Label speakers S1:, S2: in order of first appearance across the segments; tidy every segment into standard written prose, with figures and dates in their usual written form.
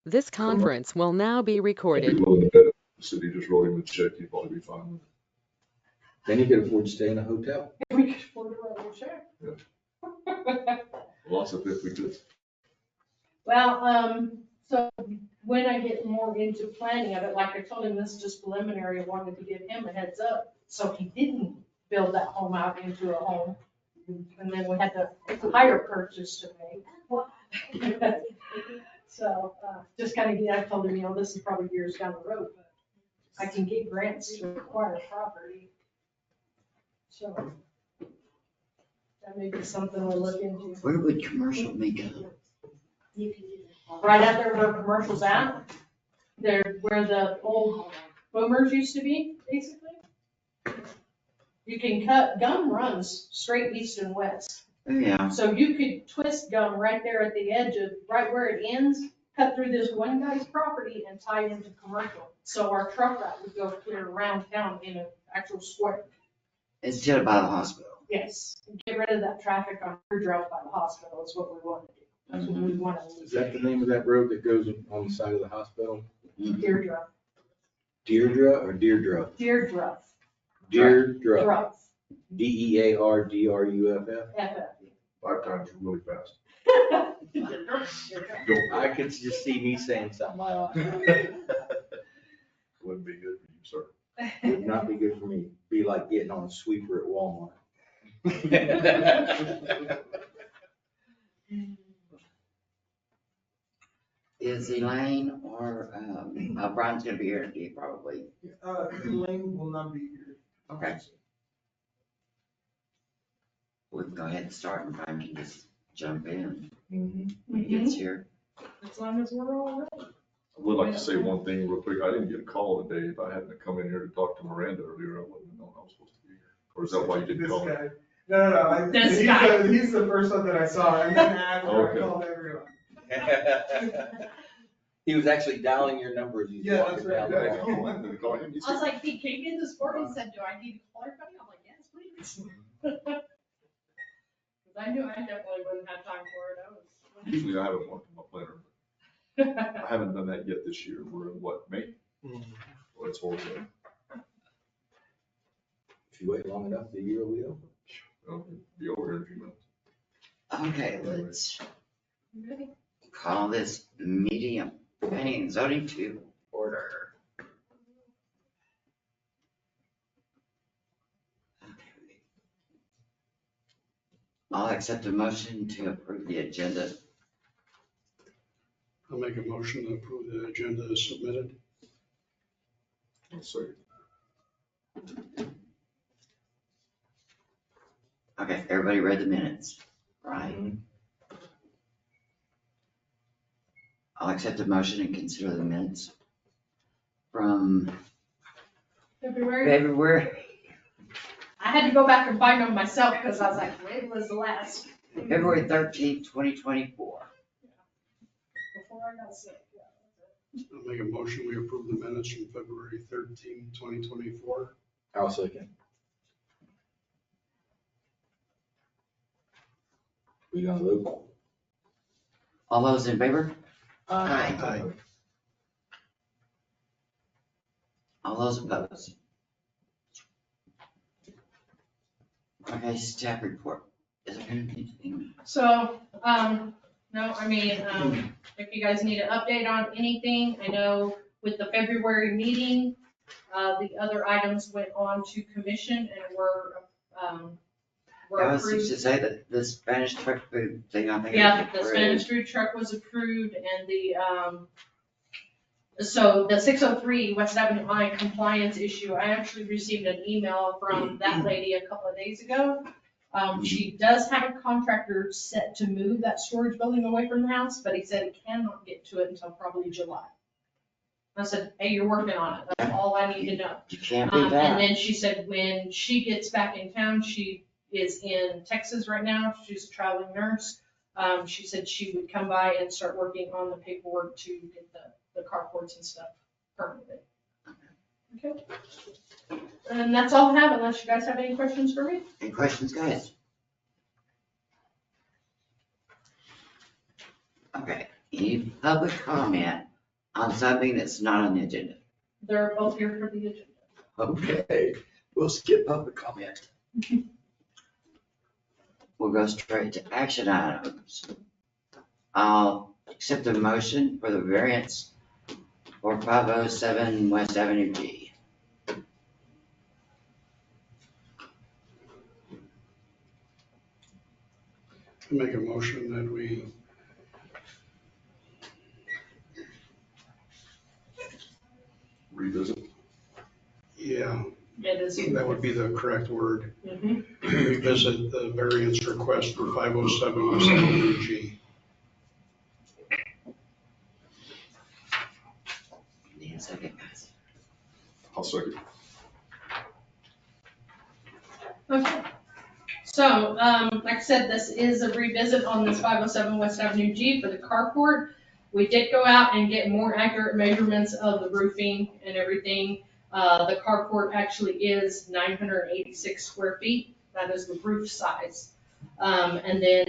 S1: This conference will now be
S2: I'd be
S1: recorded.
S2: willing to bet if the city just wrote him a check, he'd probably be fine with it.
S3: Then you could afford to stay in a hotel.
S4: We could afford to write a check.
S2: Lots of if we could.
S4: Well, so when I get more into planning of it, like I told him, this is just preliminary, I wanted to give him a heads up, so he didn't build that home out into a home. And then we had the higher purchase to make. So, just kind of, I told him, this is probably years down the road, but I can get grants to acquire property. So, that may be something we'll look into.
S5: Where would commercial be good?
S4: Right out there where commercial's at, there where the old boomers used to be, basically. You can cut, gum runs straight east and west.
S5: Oh, yeah.
S4: So you could twist gum right there at the edge of, right where it ends, cut through this one guy's property and tie into commercial. So our truck route would go clear around town in an actual square.
S5: Instead of by the hospital.
S4: Yes, get rid of that traffic on Deer by the hospital is what we want to do. That's what we want to do.
S3: Is that the name of that road that goes on the side of the hospital?
S4: Deirdre.
S3: Deirdre or Deirdre?
S4: Deirdre.
S3: Deirdre.
S4: Druff.
S3: Deardruff.
S4: FF.
S2: 5 times really fast.
S3: I could just see me saying something like
S2: Wouldn't be good for you, sir.
S3: that. Would not be good for me. Be like getting on a sweeper at Walmart.
S5: Is Elaine or, Brian's gonna be here today probably?
S6: Elaine will not be here.
S5: Okay. We can go ahead and start and Brian can just jump in when he gets here.
S4: As long as we're all ready.
S2: I would like to say one thing real quick. I didn't get a call today. If I hadn't come in here to talk to Miranda earlier, I wouldn't have known I was supposed to be here. Or is that why you didn't call?
S6: This guy. No.
S4: This guy.
S6: He's the first one that I saw, and then after
S2: Okay.
S6: I called everyone.
S3: He was actually dialing your number as you
S6: Yeah,
S3: walking
S6: that's right.
S3: down the
S2: Yeah,
S3: hall.
S2: I wanted to call him. He
S4: I
S2: said,
S4: was like, he came in this morning and said, do I need to call everybody? I'm like, yes, please. Because I knew I definitely wouldn't have time for it.
S2: usually I have it marked on my planner. I haven't done that yet this year. We're in what, May? Well, it's horrible.
S3: If you wait long enough, the year will be over.
S2: It'll be over here in a few minutes.
S5: Okay, let's call this medium planning and zoning to order. Okay. I'll accept a motion to approve the agenda.
S7: I'll make a motion to approve the agenda as submitted.
S2: So
S5: Okay, everybody read the minutes, right? I'll accept a motion and consider the minutes from February,
S4: I had to go back and find them myself because I was like, when was the last?
S5: February 13th, 2024.
S4: Before I got sick.
S7: I'll make a motion, we approve the minutes from February 13, 2024.
S3: I'll second. We gonna vote?
S5: All those in favor?
S4: Aye.
S7: Aye.
S5: All those opposed? Okay, staff report. Is there anything?
S4: So, no, I mean, if you guys need an update on anything, I know with the February meeting, the other items went on to commission and were
S5: I was
S4: approved.
S5: to say that the Spanish truck food thing, I think.
S4: Yeah,
S5: was
S4: the
S5: approved.
S4: Spanish food truck was approved and so the 603 West Avenue Line compliance issue, I actually received an email from that lady a couple of days ago. She does have a contractor set to move that storage building away from the house, but he said he cannot get to it until probably July. I said, hey, you're working on it. That's all I need to know.
S5: You can't beat
S4: And
S5: that.
S4: then she said when she gets back in town, she is in Texas right now. She's a traveling nurse. She said she would come by and start working on the paperwork to get the carports and stuff permitted. Okay. And that's all I have, unless you guys have any questions for me.
S5: Any questions, guys? Okay, any public comment on something that's not on the agenda.
S4: They're both here for the agenda.
S5: Okay, we'll skip public comment. We'll go straight to action items. I'll accept the motion for the variance for 507 West Avenue G.
S7: I make a motion that we
S2: Revisit.
S7: Yeah,
S4: It is.
S7: that would be the correct word.
S4: Mhm.
S7: Revisit the variance request for 507 West Avenue G.
S5: Need a second, guys?
S2: I'll second.
S4: Okay. So, like I said, this is a revisit on this 507 West Avenue G for the carport. We did go out and get more accurate measurements of the roofing and everything. The carport actually is 986 square feet. That is the roof size. And then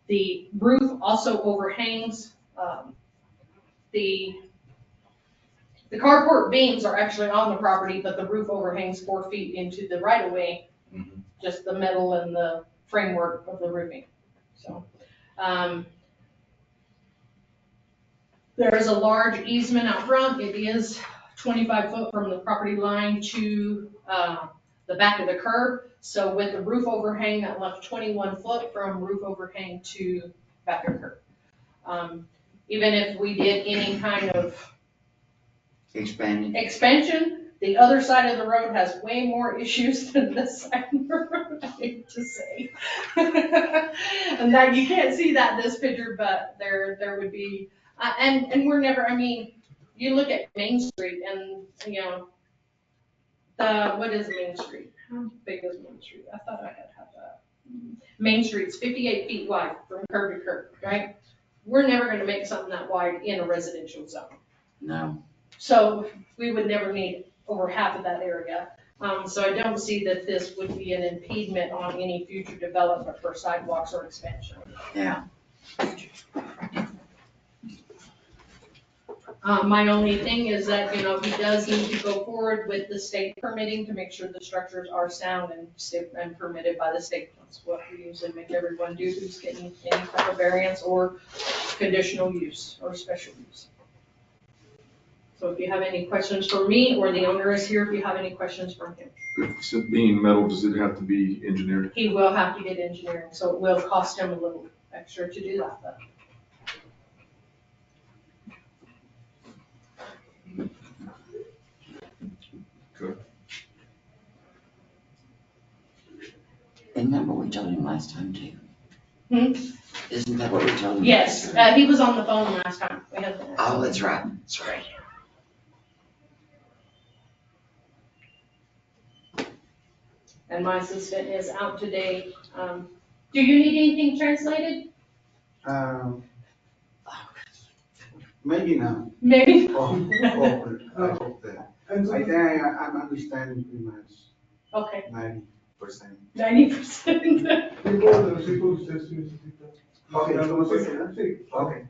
S4: the roof also overhangs, the carport beams are actually on the property, but the roof overhangs 4 feet into the right of way. Just the metal and the framework of the roofing. So, there is a large easement out front. It is 25 foot from the property line to, the back of the curb. So with the roof overhang, that left 21 foot from roof overhang to back of curb. Even if we did any kind of
S5: Expanding.
S4: expansion, the other side of the road has way more issues than this side of the road, I hate to say. And that, you can't see that in this picture, but there would be, and we're never, I mean, you look at Main Street and, you know, what is Main Street? How big is Main Street? I thought I had that. Main Street's 58 feet wide from curb to curb, right? We're never gonna make something that wide in a residential zone.
S5: No.
S4: So we would never need over half of that area. So I don't see that this would be an impediment on any future development for sidewalks or expansion.
S5: Yeah.
S4: My only thing is that, you know, he does need to go forward with the state permitting to make sure the structures are sound and permitted by the state. That's what we usually make everyone do who's getting any type of variance or conditional use or special use. So if you have any questions for me, or the owner is here, if you have any questions for him.
S2: If it's being metal, does it have to be engineered?
S4: He will have to get engineering, so it will cost him a little extra to do that, but.
S5: Isn't that what we told him last time too? Isn't that what we told him?
S4: Yes, he was on the phone last time. We had the.
S5: Oh, that's right. That's right.
S4: And my assistant is out today. Do you need anything translated?
S6: Maybe not.
S4: Maybe.
S6: I hope that. I think I'm understanding pretty much
S4: Okay,
S6: 90%.
S4: 90%.
S6: Okay.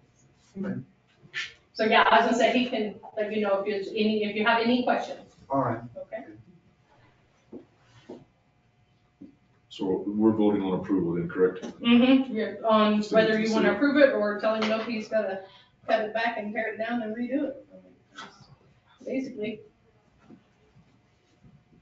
S4: So yeah, I was gonna say, he can let you know if you have any questions,
S6: All right.
S4: okay?
S2: So we're voting on approval then, correct?
S4: Mm-hmm, yeah, on whether you wanna approve it or tell him, nope, he's gotta cut it back and tear it down and redo it. Basically,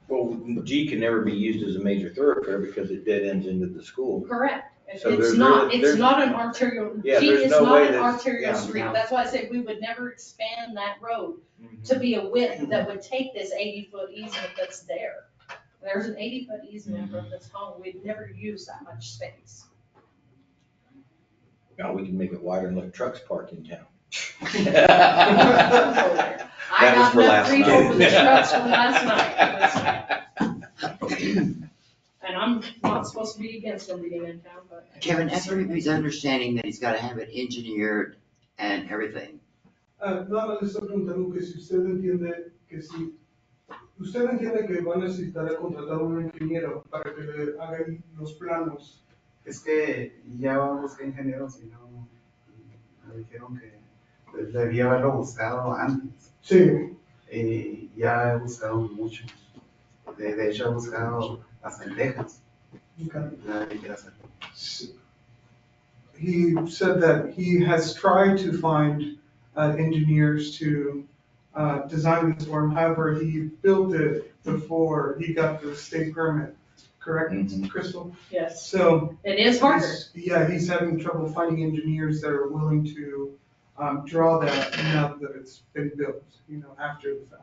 S3: Well, G can never be used as a major thoroughfare because it dead ends into the school.
S4: correct.
S3: So
S4: It's
S3: there's
S4: not,
S3: really-
S4: it's
S3: there's-
S4: not an arterial,
S3: Yeah,
S4: G
S3: there's
S4: is
S3: no
S4: not
S3: way
S4: an
S3: that's-
S4: arterial
S3: yeah,
S4: street.
S5: no.
S4: That's why I said we would never expand that road to be a width that would take this 80-foot easement that's there. There's an 80-foot easement from this home. We'd never use that much space.
S3: Now we can make it wider and let trucks park in town.
S4: I
S3: That was
S4: got
S3: for
S4: enough
S3: last
S4: grief
S3: night.
S4: over the trucks from last night. And I'm not supposed to be against them being in town, but.
S5: Kevin, after he's understanding that he's gotta have it engineered and everything.
S6: Nada más le estoy preguntando que si usted entiende que si usted entiende que va a necesitar a contratar un ingeniero para que le haga los planos. Es que ya busqué ingenieros y no me dijeron que
S8: Debí haberlo buscado antes.
S6: Sí,
S8: Y ya he buscado mucho. De hecho, he buscado hasta en Texas.
S6: okay.
S8: Nadie quiere hacerlo.
S6: He said that he has tried to find engineers to design this for him. However, he built it before he got the state permit, correct,
S3: Mhm.
S6: Crystal?
S4: Yes,
S6: So.
S4: it is harder.
S6: Yeah, he's having trouble finding engineers that are willing to draw that now that it's been built, after the fact.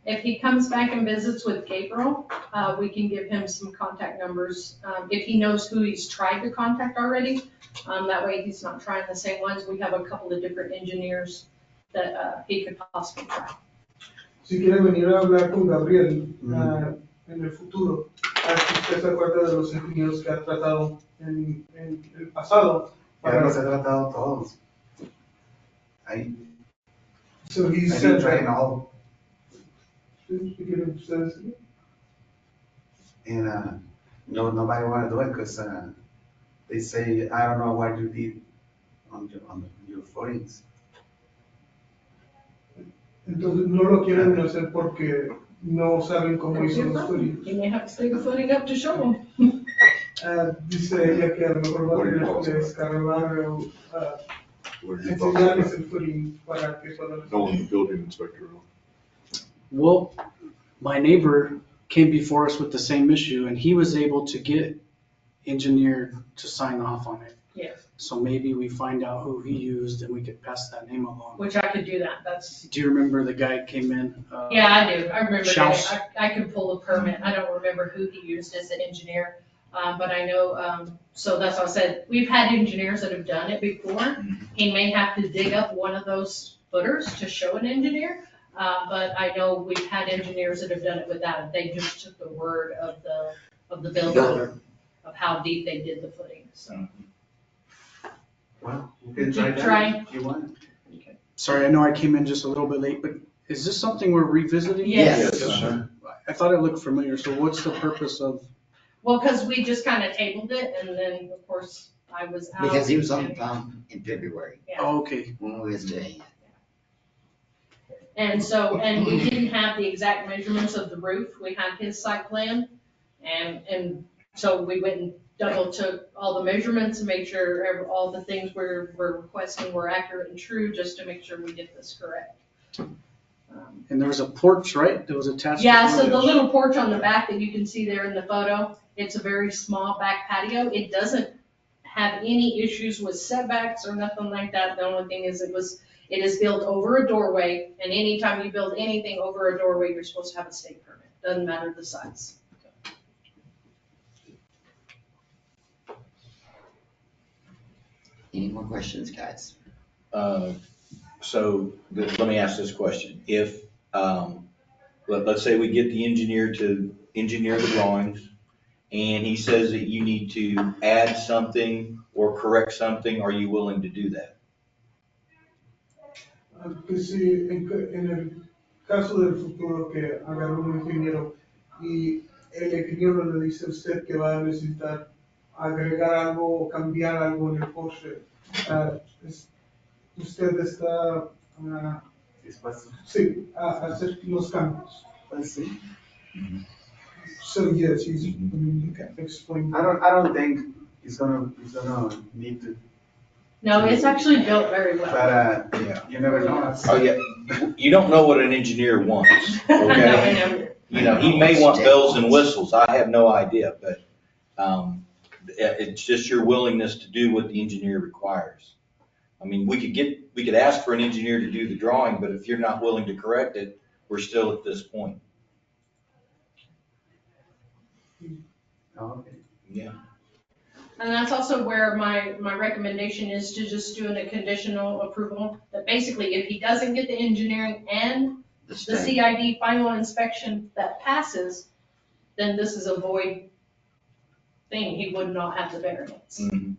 S4: If he comes back and visits with Gabriel, we can give him some contact numbers. If he knows who he's tried to contact already, that way he's not trying the same ones. We have a couple of different engineers that he could possibly try.
S6: Si quiere venir a hablar con Gabriel en el futuro, a ver si usted se acuerda de los ingenieros que ha tratado en el pasado.
S8: Ya los he tratado todos. I
S6: So he
S8: been
S6: said
S8: trying
S6: that.
S8: all.
S6: Si quiere usted decir.
S8: And no, nobody want to do it because they say, I don't know what you did on your footings.
S6: Entonces no lo quieren hacer porque no saben cómo hizo los footings.
S4: You may have to stick a footing up to show him.
S6: Dice ella que a lo mejor va a tener que descargar o enseñarles el footing para que puedan.
S2: No one, the building inspector.
S9: Well, my neighbor came before us with the same issue and he was able to get engineer to sign off on it.
S4: Yes,
S9: So maybe we find out who he used and we could pass that name along.
S4: which I could do that. That's,
S9: Do you remember the guy came in?
S4: yeah, I do. I remember
S9: Schaus.
S4: that. I could pull a permit. I don't remember who he used as an engineer. But I know, so that's what I said. We've had engineers that have done it before. He may have to dig up one of those footers to show an engineer. But I know we've had engineers that have done it without it. They just took the word of the builder of how deep they did the footing, so.
S8: Well, you can
S4: Keep
S8: try
S4: trying.
S8: that if you want.
S9: Sorry, I know I came in just a little bit late, but is this something we're revisiting?
S4: Yes.
S3: Uh-huh.
S9: I thought it looked familiar. So what's the purpose of?
S4: Well, because we just kind of tabled it, and then, of course, I was out.
S5: Because he was on the
S4: and-
S5: phone in February
S4: Yeah.
S9: Oh, okay.
S5: when we was doing it.
S4: And so, and we didn't have the exact measurements of the roof. We had his site plan. And so we went and double took all the measurements and made sure all the things we're requesting were accurate and true, just to make sure we get this correct.
S9: And there was a porch, right? That was attached. to
S4: Yeah,
S9: one
S4: so
S9: of
S4: the
S9: those.
S4: little porch on the back that you can see there in the photo, it's a very small back patio. It doesn't have any issues with setbacks or nothing like that. The only thing is it is built over a doorway, and anytime you build anything over a doorway, you're supposed to have a state permit. Doesn't matter the size.
S5: Any more questions, guys?
S3: So let me ask this question. If, let's say we get the engineer to engineer the drawings, and he says that you need to add something or correct something, are you willing to do that?
S6: Que si en el caso del futuro que agarró un ingeniero y el ingeniero le dice a usted que va a necesitar agregar algo o cambiar algo en el Porsche, usted está,
S8: Dispuesto.
S6: sí, a hacer los cambios.
S8: Pues sí.
S6: So yes, he's, you can explain.
S8: I don't think he's gonna need to,
S4: No, it's actually built very well.
S8: but
S3: Yeah.
S8: you never know.
S3: Oh, yeah. You don't know what an engineer wants,
S4: I
S3: okay?
S4: know.
S3: You know, he may want bells and whistles. I have no idea, but, it's just your willingness to do what the engineer requires. I mean, we could ask for an engineer to do the drawing, but if you're not willing to correct it, we're still at this point.
S8: Okay.
S3: Yeah.
S4: And that's also where my recommendation is to just do a conditional approval. That basically, if he doesn't get the engineering and the
S5: state.
S4: CID final inspection that passes, then this is a void thing. He would not have the variance.
S3: Mhm.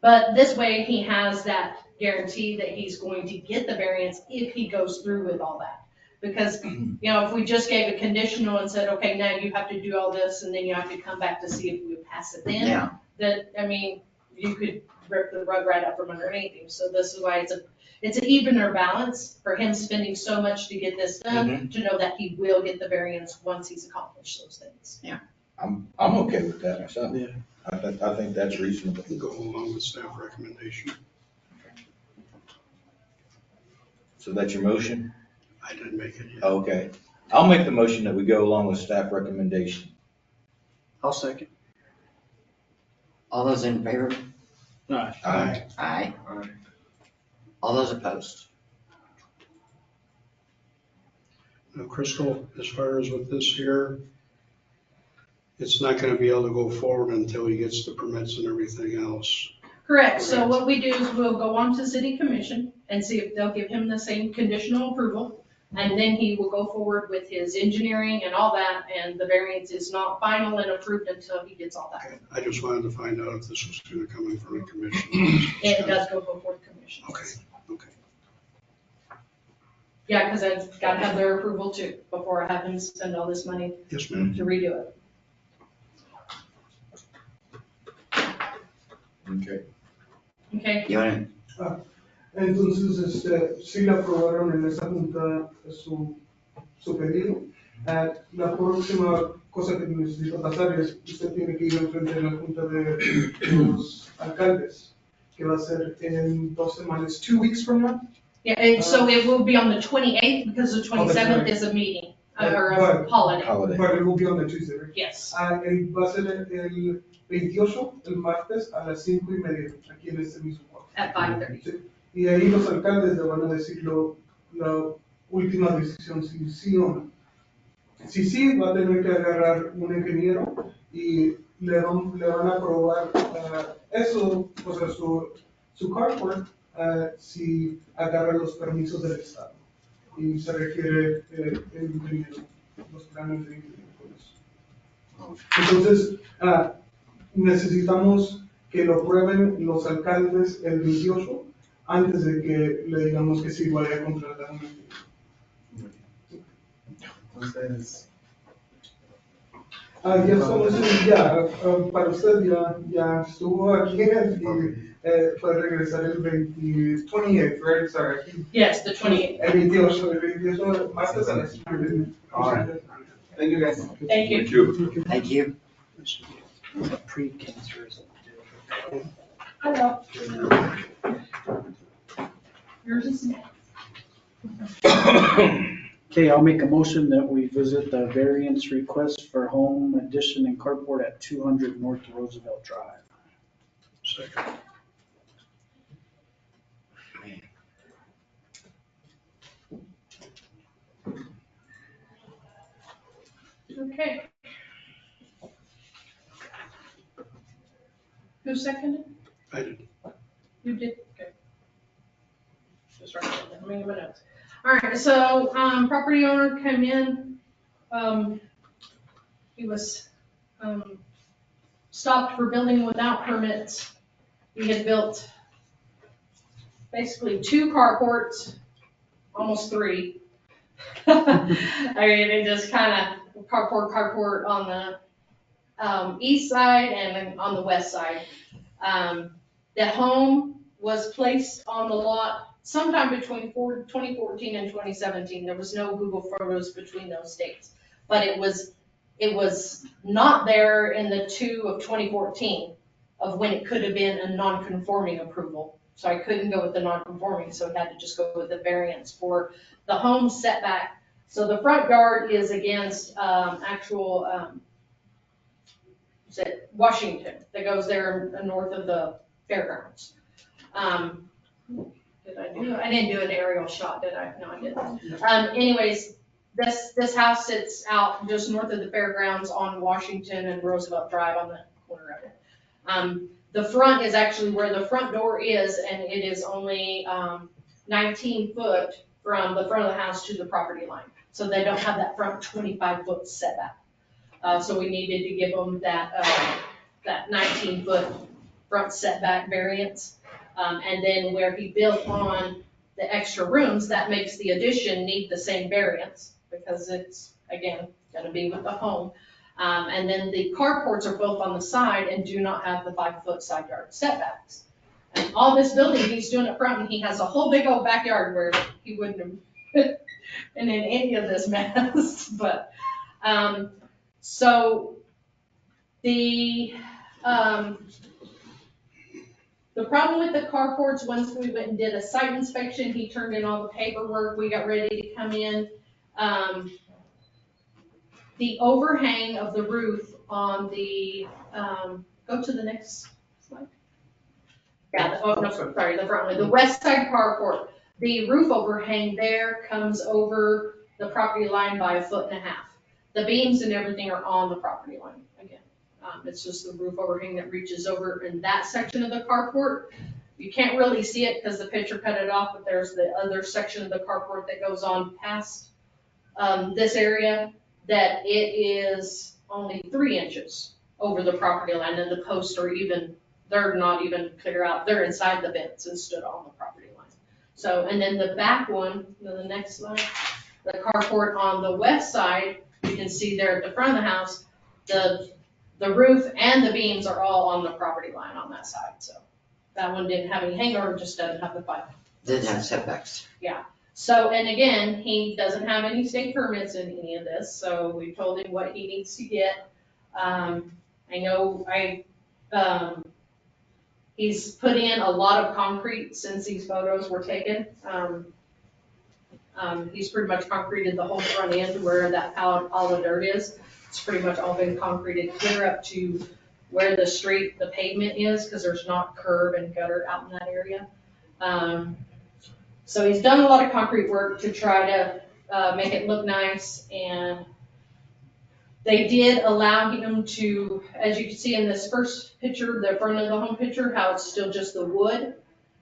S4: But this way, he has that guarantee that he's going to get the variance if he goes through with all that. Because, if we just gave a conditional and said, okay, now you have to do all this, and then you have to come back to see if we would pass it then.
S5: Yeah.
S4: That, I mean, you could rip the rug right out from underneath him. So this is why it's an evener balance for him spending so much to get this done, to know that he will get the variance once he's accomplished those things.
S3: I'm okay with that myself.
S9: Yeah.
S3: I think that's reasonable.
S7: Go along with staff recommendation.
S3: So that's your motion?
S7: I didn't make it yet.
S3: Okay. I'll make the motion that we go along with staff recommendation.
S9: I'll second.
S5: All those in favor?
S9: Aye.
S3: Aye.
S5: Aye.
S2: All right.
S5: All those opposed?
S7: Now, Crystal, as far as with this here, it's not gonna be able to go forward until he gets the permits and everything else.
S4: Correct, so what we do is we'll go on to city commission and see if they'll give him the same conditional approval. And then he will go forward with his engineering and all that, and the variance is not final and approved until he gets all that.
S7: Okay, I just wanted to find out if this was gonna come in from the commission.
S4: It does go before the commission.
S7: Okay, okay.
S4: Yeah, because I've got to have their approval too, before I have him spend all this money
S7: Yes, ma'am.
S4: to redo it.
S3: Okay.
S4: Okay,
S5: You want
S6: Entonces, sí le aprobaron en esa junta su pedido. La próxima cosa que necesita pasar es usted tiene que ir enfrente de la junta de los alcaldes, que va a ser en 2 semanas, 2 weeks from now.
S4: yeah, and so it will be on the 28th because the 27th is a meeting, or a holiday.
S3: Holiday.
S6: But it will be on the Tuesday, right?
S4: Yes,
S6: Va a ser el 28, el martes, a las 5:30, aquí en este mismo cuarto.
S4: at 5:30.
S6: Sí. Y ahí los alcaldes le van a decir la última decisión, si sí o no. Si sí, va a tener que agarrar un ingeniero y le van a aprobar eso, o sea, su carport, si agarra los permisos del Estado. Y se requiere el ingeniero, los planes de ingeniero con eso. Entonces, necesitamos que lo prueben los alcaldes el 28 antes de que le digamos que sí vaya a contratar un ingeniero.
S8: Entonces,
S6: Ya estamos, para usted ya estuvo aquí y puede regresar el 28th, right? Sorry.
S4: yes, the 28th.
S6: El 28 martes a las 5:30.
S8: all right. Thank you, guys.
S4: Thank you.
S2: Thank you.
S5: Thank you.
S9: Pre-cancerous.
S4: Hello. Yours is next.
S9: Okay, I'll make a motion that we visit the variance request for home addition and carport at 200 North Roosevelt Drive.
S7: Second.
S4: Okay. Who seconded?
S7: I did.
S4: You did, okay. Just write that down, let me get my notes. All right, so, property owner came in, he was, stopped for building without permits. He had built basically 2 carports, almost 3. I mean, it just kind of carport on the east side and then on the west side. The home was placed on the lot sometime between 2014 and 2017. There was no Google photos between those dates. But it was not there in the 2 of 2014 of when it could have been a non-conforming approval. So I couldn't go with the non-conforming, so I had to just go with the variance for the home setback. So the front yard is against is it Washington, that goes there north of the fairgrounds. Did I do? I didn't do an aerial shot, did I? No, I didn't. Anyways, this house sits out just north of the fairgrounds on Washington and Roosevelt Drive on the corner of it. The front is actually where the front door is, and it is only 19 foot from the front of the house to the property line. So they don't have that front 25-foot setback. So we needed to give them that 19-foot front setback variance. And then where he built on the extra rooms, that makes the addition need the same variance because it's, again, gonna be with the home. And then the carports are both on the side and do not have the 5-foot side yard setbacks. And all this building, he's doing up front, and he has a whole big old backyard where he wouldn't have been in any of this mess, but, so the problem with the carports, once we went and did a site inspection, he turned in all the paperwork, we got ready to come in. The overhang of the roof on the, go to the next slide. Yeah, the front one, the west side carport. The roof overhang there comes over the property line by 1.5 feet. The beams and everything are on the property line again. It's just the roof overhang that reaches over in that section of the carport. You can't really see it because the picture cut it off, but there's the other section of the carport that goes on past this area, that it is only 3 inches over the property line, and the posts are even, they're not even clear out, they're inside the bins and stood on the property line. So, and then the back one, the next slide, the carport on the west side, you can see there at the front of the house, the roof and the beams are all on the property line on that side, so. That one didn't have any hangover, just doesn't have the pipe.
S5: Didn't have setbacks.
S4: So, and again, he doesn't have any state permits in any of this, so we told him what he needs to get. I know he's put in a lot of concrete since these photos were taken. He's pretty much concreted the whole front end where that all the dirt is. It's pretty much all been concreted clear up to where the street, the pavement is, because there's not curb and gutter out in that area. So he's done a lot of concrete work to try to make it look nice, and they did allow him to, as you can see in this first picture, the front of the home picture, how it's still just the wood.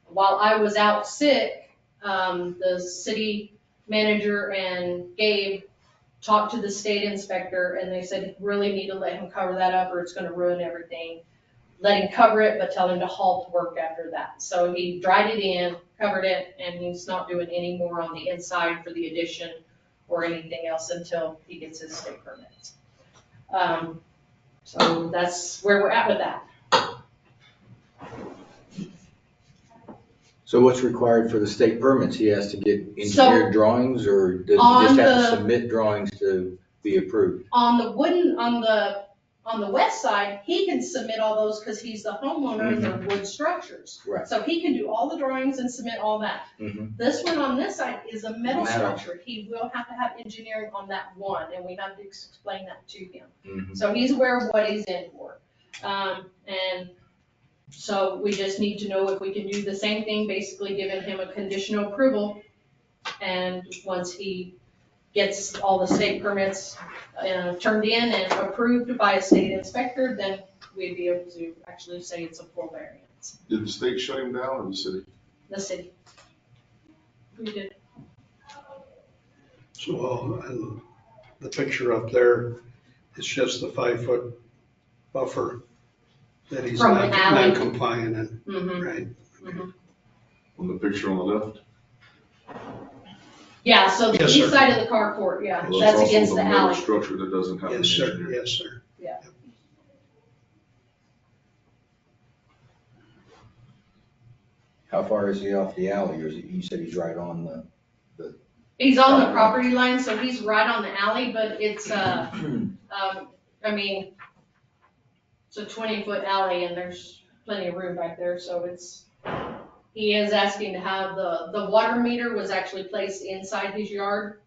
S4: While I was out sick, the city manager and Gabe talked to the state inspector, and they said, really need to let him cover that up or it's gonna ruin everything. Let him cover it, but tell him to halt work after that. So he dried it in, covered it, and he's not doing any more on the inside for the addition or anything else until he gets his state permits. So that's where we're at with that.
S3: So what's required for the state permits? He has to get engineered drawings, or does he just have to submit drawings to be approved?
S4: On the wooden, on the west side, he can submit all those because he's the homeowner and they're wood structures.
S3: Right.
S4: So he can do all the drawings and submit all that. This one on this side is a metal structure. He will have to have engineering on that one, and we have to explain that to him. So he's aware of what he's in for. And so we just need to know if we can do the same thing, basically giving him a conditional approval. And once he gets all the state permits turned in and approved by a state inspector, then we'd be able to actually say it's a full variance.
S2: Did the state shut him down or the city?
S4: The city. We did.
S7: So, and the picture up there, it's just the 5-foot buffer that he's
S4: From the alley.
S7: not compliant in, right?
S2: On the picture on the left?
S4: Yeah, so the
S7: Yes,
S4: east
S7: sir.
S4: side of the carport, yeah,
S2: Well,
S4: that's
S2: also
S4: against the
S2: metal
S4: alley.
S2: structure that doesn't have an
S7: Yes, sir,
S2: engineer.
S7: yes, sir.
S3: How far is he off the alley, or is it, you said he's right on the?
S4: He's on the property line, so he's right on the alley, but it's, I mean, it's a 20-foot alley and there's plenty of room back there, so it's, he is asking to have the water meter was actually placed inside his yard,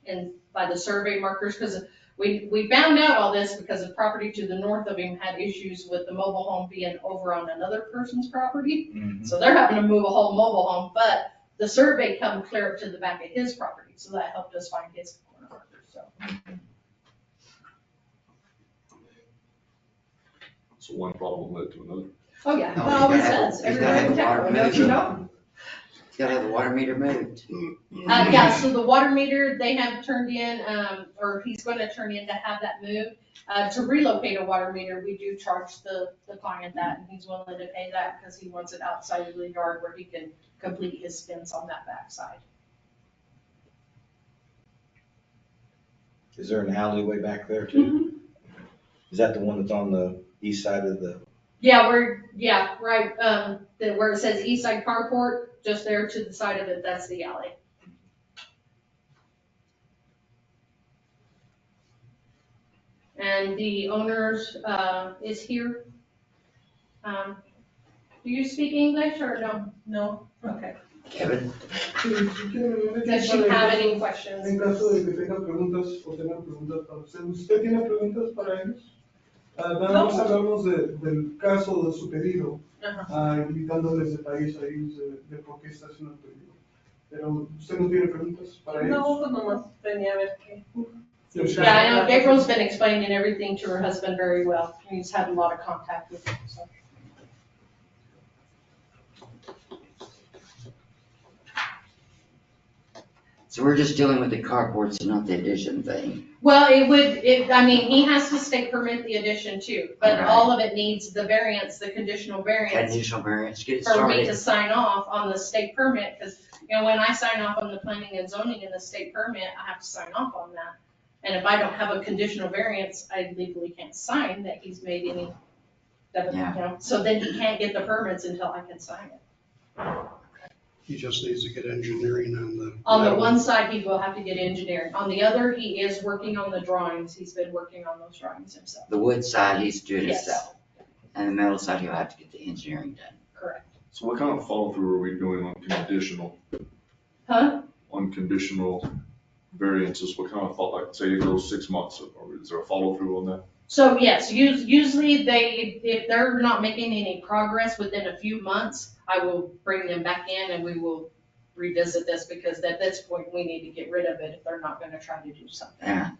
S4: and by the survey markers, because we found out all this because the property to the north of him had issues with the mobile home being over on another person's property. So they're having to move a whole mobile home, but the survey come clear up to the back of his property, so that helped us find his corner markers, so.
S2: So one problem led to another.
S4: Oh, yeah,
S5: No,
S4: it always
S5: he's gotta have-
S4: does,
S5: he's gotta
S4: everywhere
S5: have
S4: in
S5: the water
S4: town, don't you
S5: meter.
S4: know?
S5: He's gotta have the water meter moved.
S4: Yeah, so the water meter, they have turned in, or he's gonna turn in to have that moved. To relocate a water meter, we do charge the client that, and he's willing to pay that because he wants it outside of the yard where he can complete his spins on that backside.
S3: Is there an alleyway back there too? Is that the one that's on the east side of the?
S4: Yeah, we're Yeah, right, where it says East Side Carport, just there to the side of it, that's the alley. And the owners, is here. Do you speak English or no? No? Okay.
S5: Kevin?
S6: Sí, si quieren,
S4: Does she have any questions?
S6: en caso de que tenga preguntas o tengan preguntas para usted, ¿usted tiene preguntas para ellos? Nada más hablamos del caso de su pedido,
S4: Ajá.
S6: y dándoles detalles a ellos de por qué está haciendo el pedido. Pero, ¿usted no tiene preguntas para ellos?
S10: No, pues nomás venía a ver qué.
S4: Yeah, I know Gabriel's been explaining everything to her husband very well. He's had a lot of contact with him, so.
S5: So we're just dealing with the carports and not the addition thing.
S4: Well, I mean, he has to state permit the addition too, but
S5: Right.
S4: all of it needs the variance, the conditional variance
S5: Conditional variance, get it
S4: for me to
S5: started.
S4: sign off on the state permit, because, when I sign off on the planning and zoning and the state permit, I have to sign off on that. And if I don't have a conditional variance, I legally can't sign that he's made any,
S5: Yeah.
S4: so then he can't get the permits until I can sign it.
S7: He just needs to get engineering on the.
S4: On the
S7: metal.
S4: one side, he will have to get engineering. On the other, he is working on the drawings. He's been working on those drawings himself.
S5: The wood side, he's doing
S4: Yes.
S5: himself. And the metal side, he'll have to get the engineering done.
S4: Correct.
S2: So what kind of follow through are we doing on conditional,
S4: Huh?
S2: on conditional variances? What kind of follow, like say it goes 6 months, or is there a follow through on that?
S4: So yes, usually if they're not making any progress within a few months, I will bring them back in and we will revisit this, because at this point, we need to get rid of it if they're not gonna try to do something.
S5: Yeah,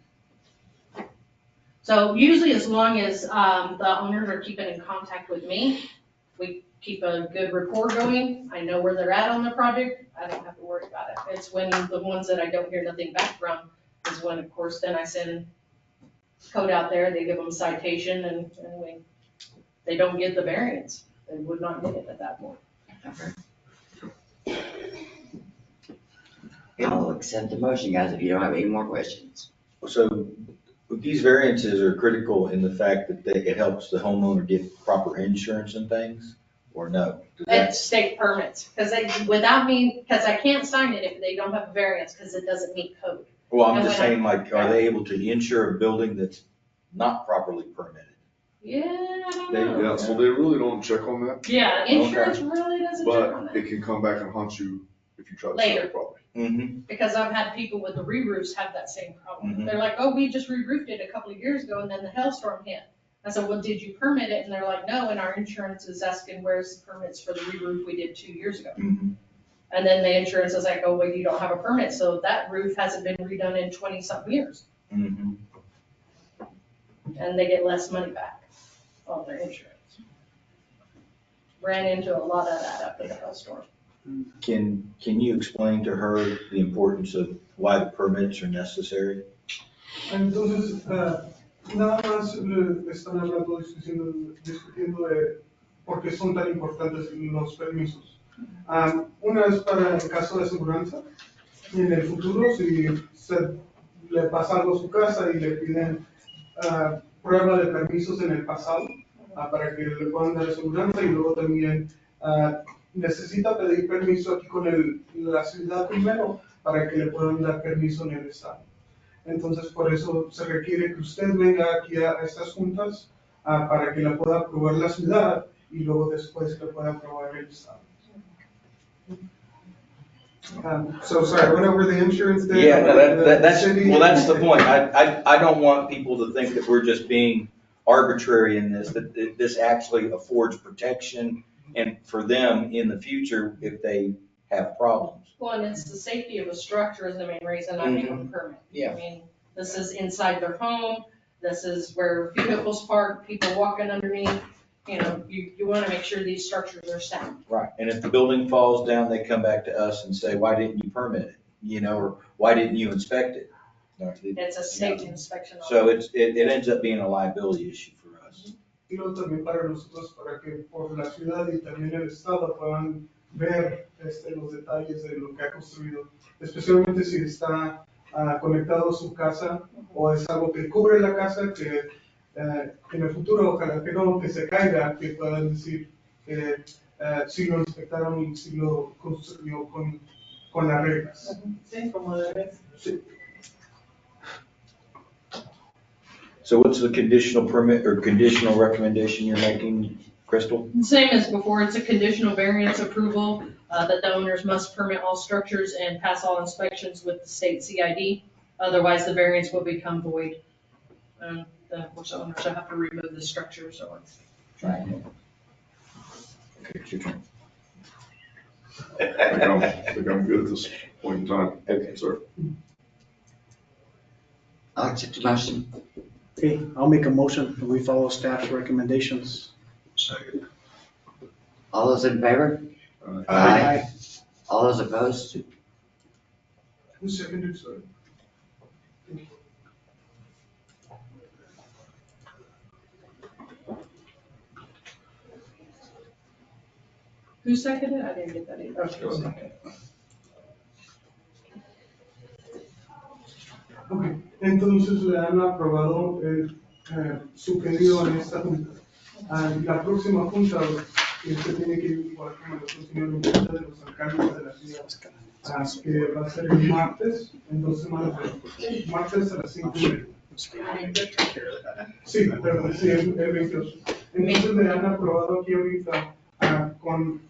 S4: So usually as long as, the owners are keeping in contact with me, we keep a good rapport going, I know where they're at on the project, I don't have to worry about it. It's when the ones that I don't hear nothing back from is when, of course, then I send code out there, they give them a citation and they don't get the variance. They would not get it at that point.
S5: I'll accept the motion, guys, if you don't have any more questions.
S3: So these variances are critical in the fact that it helps the homeowner get proper insurance and things, or no? Does that-
S4: It's state permits, because I can't sign it if they don't have a variance, because it doesn't meet code.
S3: Well, I'm
S4: And
S3: just
S4: when I-
S3: saying, like, are they able to insure a building that's not properly permitted?
S4: Yeah, I don't
S3: They-
S4: know.
S2: Yeah, so they really don't check on that,
S4: Yeah, insurance really doesn't check on
S2: but
S4: that.
S2: it can come back and haunt you if you try to sell
S4: Later.
S2: the property.
S3: Mm-hmm.
S4: Because I've had people with the re-roofs have that same problem.
S3: Mhm.
S4: They're like, oh, we just re-roofed it a couple of years ago and then the hailstorm hit. I said, well, did you permit it? And they're like, no, and our insurance is asking, where's the permits for the re-roof we did 2 years ago?
S3: Mm-hmm.
S4: And then the insurance is like, oh, well, you don't have a permit, so that roof hasn't been redone in 20-something years.
S3: Mm-hmm.
S4: And they get less money back on their insurance. Ran into a lot of that after the hailstorm.
S3: Can you explain to her the importance of why the permits are necessary?
S6: Entonces, nada más están hablando, discutiendo de por qué son tan importantes los permisos. Una es para el caso de aseguranza. En el futuro, si le pasa algo a su casa y le piden prueba de permisos en el pasado, para que le puedan dar aseguranza, y luego también necesita pedir permiso aquí con la ciudad primero para que le puedan dar permiso en el estado. Entonces, por eso se requiere que usted venga aquí a estas juntas para que la pueda aprobar la ciudad y luego después le pueda aprobar el estado. So sorry, I went over the insurance there.
S3: Yeah, no, that's
S6: city.
S3: well, that's the point. I don't want people to think that we're just being arbitrary in this, that this actually affords protection and for them in the future if they have problems.
S4: Well, and it's the safety of a structure is the main reason I give them a permit.
S3: Yeah.
S4: I mean, this is inside their home, this is where vehicles park, people walking underneath, you wanna make sure these structures are sound.
S3: Right. And if the building falls down, they come back to us and say, why didn't you permit it? Or why didn't you inspect it?
S4: It's a safety inspection.
S3: So it ends up being a liability issue for us.
S6: Y luego también para nosotros, para que por la ciudad y también el estado puedan ver los detalles de lo que ha construido, especialmente si está conectado a su casa o es algo que cubre la casa, que en el futuro ojalá que no, que se caiga, que puedan decir, que sí lo inspectaron y sí lo construyó con las reglas.
S10: Sí, como debe ser.
S6: Sí.
S3: So what's the conditional permit or conditional recommendation you're making, Crystal?
S4: Same as before, it's a conditional variance approval, that the owners must permit all structures and pass all inspections with the state CID. Otherwise, the variance will become void. Then, of course, the owners will have to remove the structures or
S3: Okay, it's your turn.
S2: I think I'm good at this point in time.
S3: Okay.
S2: Sir.
S5: I'll accept the motion.
S9: Okay, I'll make a motion that we follow staff's recommendations.
S7: Second.
S5: All those in favor?
S6: Aye.
S5: All those opposed?
S6: Who seconded, sir?
S4: Who seconded? I didn't get that either. Okay.
S6: Ok, entonces le han aprobado su pedido en esta junta. La próxima junta, usted tiene que ir igual como lo señor en junta de los alcaldes de la ciudad, que va a ser el martes, en 2 semanas, martes a las 5:30. Sí, perdón, sí, el 28. Entonces le han aprobado aquí ahorita con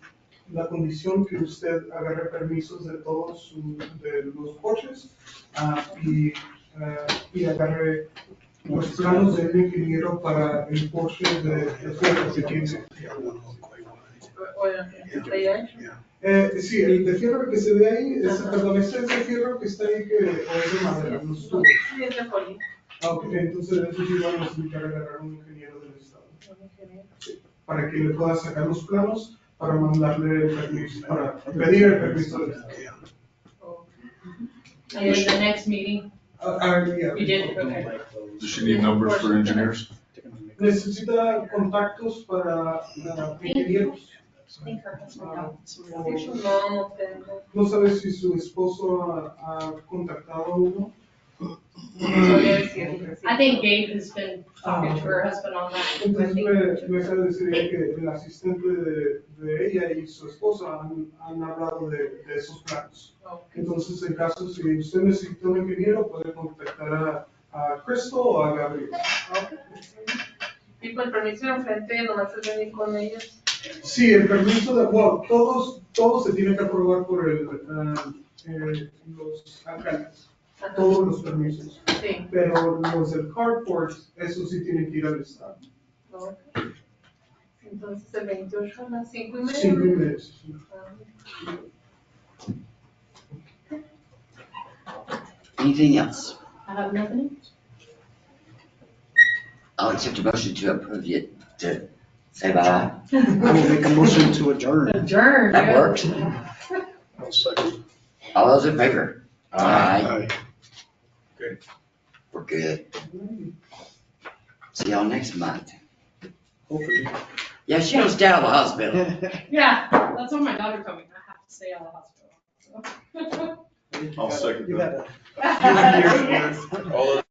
S6: la condición que usted agarre permisos de todos de los coches y agarre los planos del ingeniero para el Porsche de fierro que tiene. Sí, el de fierro que se ve ahí, perdón, este es de fierro que está ahí o es de madera, los tubos.
S10: Sí, es de poli.
S6: Ok, entonces eso sí va a necesitar agarrar un ingeniero del estado. Sí, para que le pueda sacar los planos para mandarle el permiso, para pedir el permiso del estado.
S4: And in the next meeting,
S6: Yeah.
S4: you did, okay.
S2: Does she need numbers for engineers?
S6: Necesita contactos para ingenieros.
S10: No tengo.
S6: No sabe si su esposo ha contactado a uno.
S4: I think Gabe has been talking to her husband on that. I
S6: Entonces
S4: think.
S6: me sabe decir que el asistente de ella y su esposa han hablado de esos planos. Entonces, en caso si usted necesita un ingeniero, puede contactar a Crystal o a Gabriel.
S10: Y por el permiso de enfrente, nomás es venir con ellos.
S6: Sí, el permiso de, bueno, todos se tienen que aprobar por los alcaldes. Todos los permisos.
S10: Sí.
S6: Pero los del carport, eso sí tienen que ir al estado.
S10: Ok. Entonces el 28 a las 5:30.
S6: 5:30.
S5: Anything else?
S4: I have nothing.
S5: I'll accept a motion to approve it, to say bye.
S9: I will make a motion to adjourn.
S4: Adjourn.
S5: That works.
S7: I'll second.
S5: All those in favor?
S7: Aye.
S5: We're good. See y'all next month.
S9: Hopefully.
S5: Yeah, she goes down to the hospital.
S4: Yeah, that's when my daughter told me I have to stay out of the hospital.
S2: I'll second
S9: You
S2: that.
S9: had a.
S4: Yes.
S2: All those